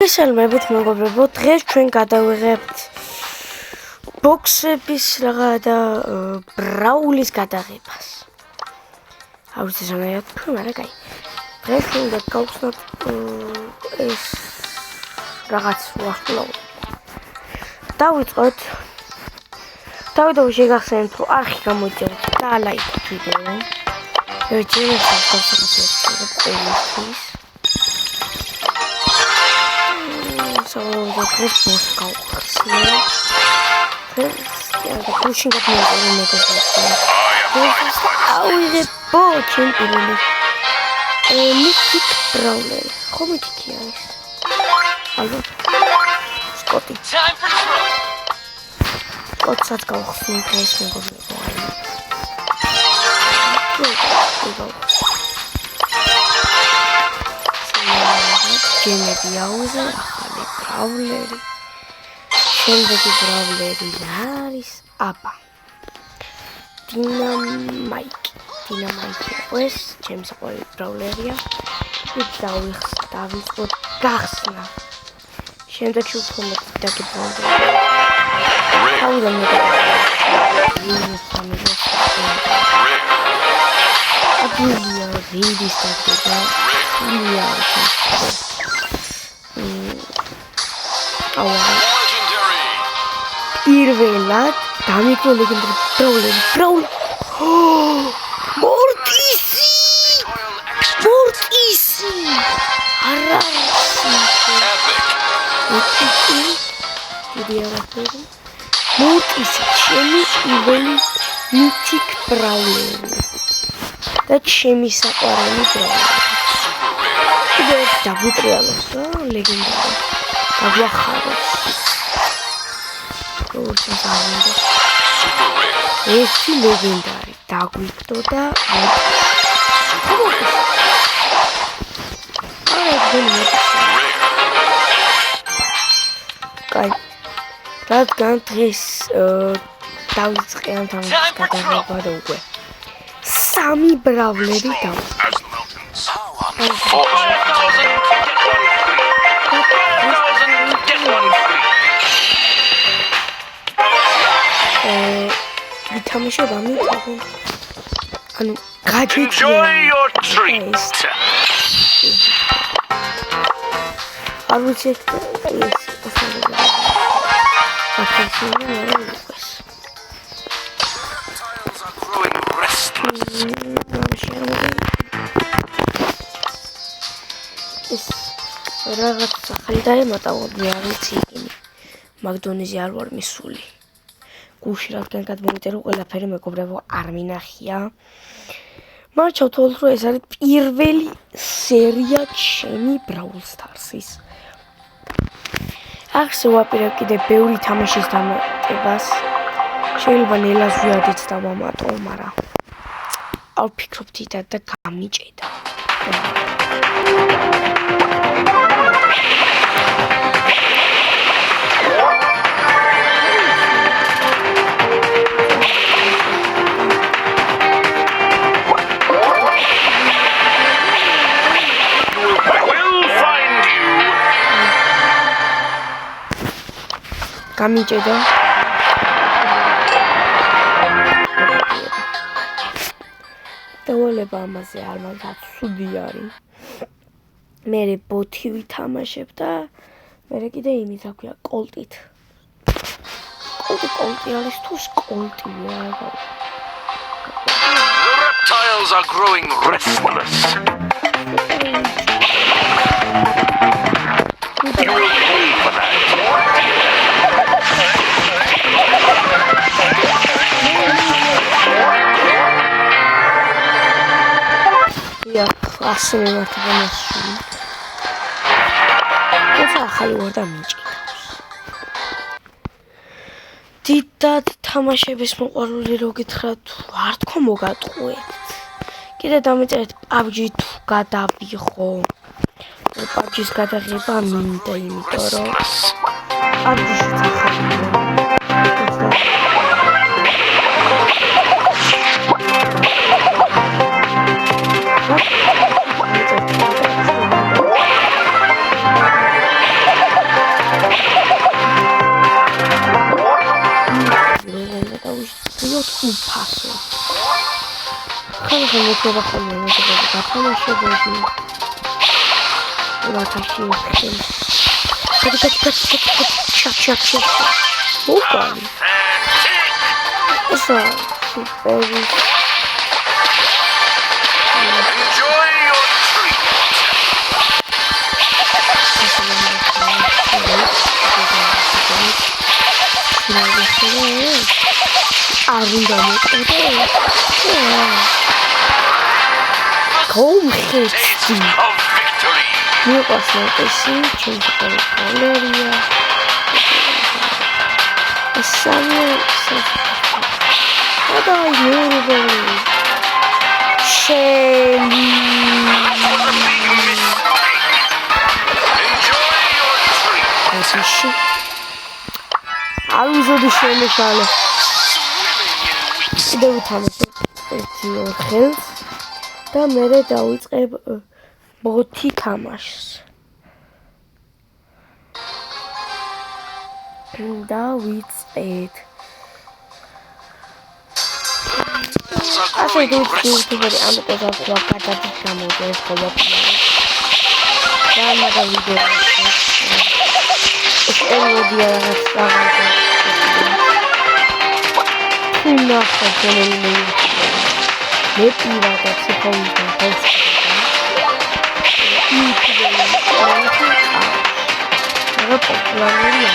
მოგესალმებით მეგობრებო, დღეს ჩვენ გადავიღებთ ბოქსების რაღა და ბრაულის გადაღებას. არ ვიცი ზანაიად თუ არა, კაი. დღეს ჩვენ გავხსნათ ეს რაღაც ვაშლაო. დავიწყოთ. დავიდოვი შეგახსენებთ, რომ არხი გამოიწერეთ და ლაიქოთ ვიდეო. ერთჯერ გავსახსენებთ სავარაუდოდ ეს ბოს გავხსნია. ეს გუშინ გადმოიწერე მეგობრებო. აუიღებო ჩემპიონი. მითიკ ბრაულერი. ხო მითიკი არის. ალბათ. სკოტი. სკოტსაც გავხსნით ეს მეგობრებო. გემები აუზე, ახალი ბრაულერი. შემდეგი ბრაულერი არის აბა. დინამაიკი. ეს ჩემს ყოველი ბრაულერია. დავიწყოთ გახსნა. შემდეგში უფრო მეტი დაგებრუნდა. თავიდან აბილია რინდის დაგება. პირველად დამიკრო ლეგენდარი ბრაული. მორტისი! არა. მორტისი ჩემი პირველი მითიკ ბრაულერი. და ჩემი საყვარელი ბრაულერი. კიდევ დაგვიტრიალოს რა ლეგენდარი. დაგვახაროს. ერთი ლეგენდარი დაგვიკვდო და კაი, რადგან დღეს დავიწყე ამ თამაშის გადაღება და უკვე 3 ბრაულერი თამაშობ ამიტომ ანუ Enjoy your treat. არ ვიცი ეს რაღაც ახალი დაემატა არ ვიცი იქნი მაგდონეზე არ ვარ მისული გუში რადგან გადმოვიწერე ყველაფერი მეგობრებო არ მინახია მარჩავთ რომ ეს არის პირველი სერია ჩემი Brawl Stars-ის ახსე ვაპირებ კიდე ბევრი თამაშის დამატებას შეიძლება ნელას ვიადიც დავამატო მაგრამ არ ვფიქრობ თითად და გამიჭედა გამიჭედა დავალება ამაზე არ მაგათ სუდი არის მე ბოთი ვითამაშებ და მე კიდე იმით რა ქვია კოლტით კოლტი არის თუ სკოლტია The reptiles are growing restless. You will pay for that. Ja, klasse მიმართება მასში. ეს ახალი ვარ და მიჭირავს. დიდად თამაშების მოყვარული რო გითხრათ, არ თქო მოგატყუეთ. კიდე დამეწერეთ PUBG თუ გადავიღო. PUBG-ს გადაღება მინდა, იმიტომ რომ PUBG-ში ახალი ახლა მექნება ხოლმე მეგობრებო გათამაშებოდი. ვათაში ხელი. ჩაკ. ოპალი. ესა სუპერი. Enjoy your treat. არუნდა მოკიდე. გომხეთი. Taste of victory. მიყვარს მოკესი, ჩემს კოლერია. სამი და იურიბი. შელი. Enjoy your treat. ასში. ალუზოდი შემეშალე. კიდე ვითამაშე ერთი ხელს და მერე დავიწყებ ბოთი თამაშს. დავიწყეთ. ასე YouTuber ამიტომ გადადის გამოდეს ხოლმე. და მაგა ვიდეო. ელოდია რაღაც რაღაცა. ნახე გენელი. მე პირადად ციფროვიდან ხალხს. რა პოპულარულია.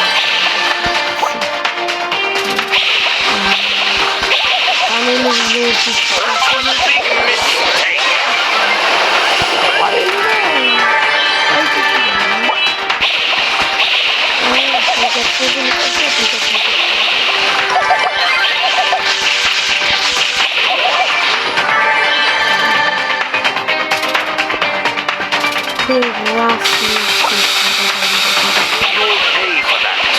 That was a big mistake. You'll pay for that. You'll pay for that.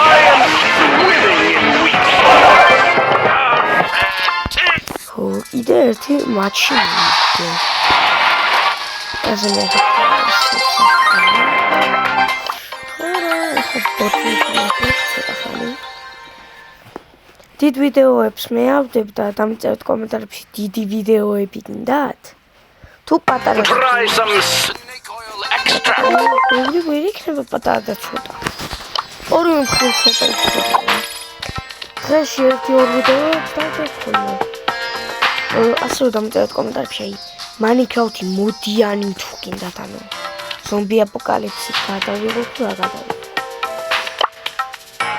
I am swimming in wheat. ხო, კიდე ერთი მატჩი მივიდა. ასე მე დიდ ვიდეოებს მე ავდებ და დამწერთ კომენტარებში დიდი ვიდეოები გინდათ? თუ პატარა Try some snake oil extract. როგორი იქნება პატარა და ცოტა. ორივე მხრივ ცოტა იქნება. დღეში ერთი-ორი ვიდეოებს დავწერთ. ასე რომ დამწერთ კომენტარებში აი Minecraft-ი მოდიანი თუ გინდათ ანუ ზომბი აპოკალიფსი გადავიღოთ თუ რა გადავიღოთ.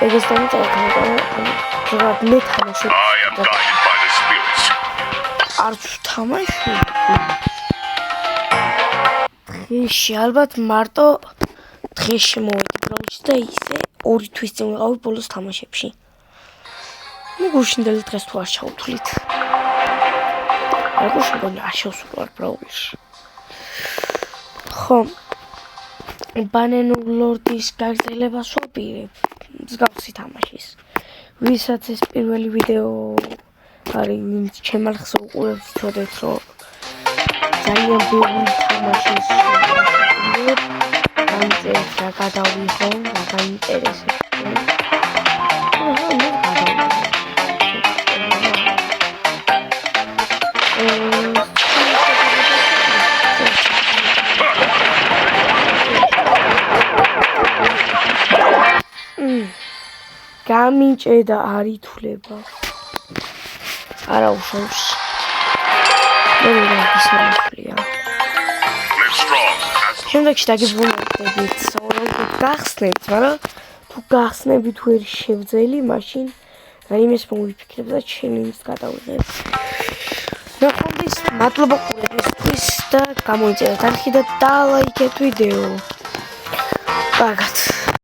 ეგეს დამწერთ რომ მე თამაშობ. I am guided by the spirits. არც თამაში. დღეში ალბათ მარტო დღეში მოვედი პროუჩს და ისე 2 თვის წინ ვიყავი ბოლოს თამაშებში. მე გუშინდელი დღეს თუ არ ჩავთვლით. არ გუშინდელი არ შევსულა პროუჩში. ხო. ბანენულ ლორდის გაგრძელებას ვაპირებ. მსგავსი თამაშის. ვისაც ეს პირველი ვიდეო არის, ვინც ჩემ არხზე უყურებს, იცოდეთ რომ ძალიან ბევრი თამაშის გამწევს რა გადავიღო, რა გაინტერესებს. გამინჭედა არ ითვლება. არა უშავს. მე რა ისმენია. Live strong. შემდეგში დაგიბრუნებდებით, საუბრობთ გახსნებთ, მაგრამ თუ გახსნებით ვერ შევძელი, მაშინ რაიმეს მოვიფიქრებ და ჩელენჯს გადავიღებ. ნახვამდის მადლობა ყურებისთვის და გამოიწერეთ არხი და დალაიქეთ ვიდეო. კარგად.